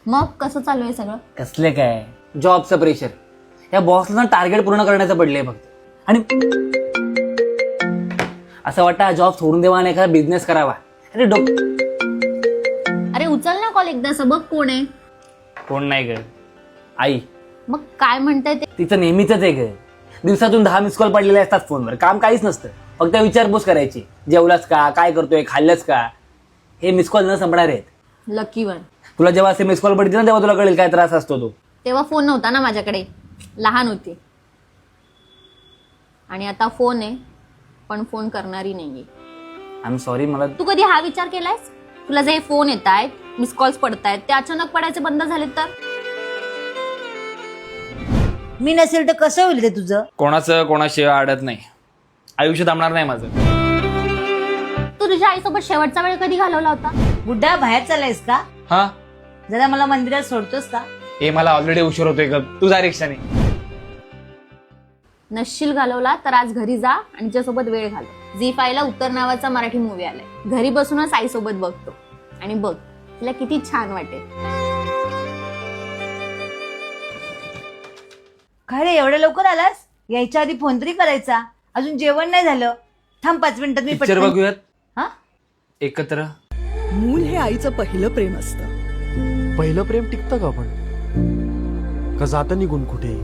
मग कसं चालू आहे सगळं? कसले काय जॉबचं प्रेशर, या बॉसला टार्गेट पूर्ण करण्याचं पडलंय फक्त. आणि असं वाटतं हा जॉब सोडून देवा आणि एखादा बिझनेस करावा. अरे अरे उचल ना कॉल एकदा, बघ कोण आहे. कोण नाही ग, आई. मग काय म्हणताय ते? तिचं नेहमीच आहे ग, दिवसातून 10 मिस कॉल पडलेले असतात फोनवर, काम काहीच नसतं, फक्त विचारपूस करायची. जेवलास का, काय करतोय, खाल्लंच का. हे मिस कॉल न संपणार आहेत. Lucky one. तुला जेव्हा असे मिस कॉल पडतील ना तेव्हा तुला कळेल काय त्रास असतो तो. तेव्हा फोन नव्हता ना माझ्याकडे, लहान होती. आणि आता फोन आहे, पण फोन करणारी नाहीये. I am sorry. मला तू कधी हा विचार केलायस? तुला जे फोन येत आहेत, मिस कॉल्स पडतायत, ते अचानक पडायचे बंद झाले तर? मी नसेल तर कसं होईल ते तुझं? कोणाचं कोणाशिवाय अडत नाही, आयुष्य थांबणार नाही माझं. तू तुझ्या आईसोबत शेवटचा वेळ कधी घालवला होता? बुड्ढा बाहेर चाललायस का? हा, जरा मला मंदिरात सोडतोस का? हे मला ऑलरेडी उशीर होतोय ग, तू जा रिक्षाने. नशील घालवला तर आज घरी जा आणि तिच्यासोबत वेळ घालव. झी5 ला उत्तर नावाचा मराठी मूवी आलाय, घरी बसूनच आईसोबत बघतो आणि बघ तिला किती छान वाटेल. काय रे एवढ्या लवकर आलास? यायच्या आधी फोन तरी करायचा. अजून जेवण नाही झालं. थांब 5 मिनिटात मी पिक्चर पटकन- बघूयात हा? एकत्र. मूल हे आईचं पहिलं प्रेम असतं. पहिलं प्रेम टिकतं का पण, का जातं निघून कुठे?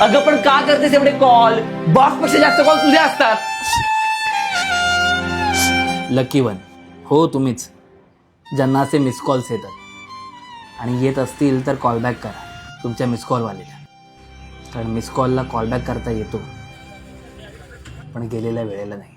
अगं पण का करतेस एवढे कॉल? बॉस पेक्षा जास्त कॉल तुझे असतात. लकी वन हो तुम्हीच, ज्यांना असे मिस कॉल्स येतात. आणि येत असतील तर कॉलबॅक करा तुमच्या मिस कॉलवालेला, कारण मिस कॉलला कॉलबॅक करता येतो पण गेलेल्या वेळेला नाही.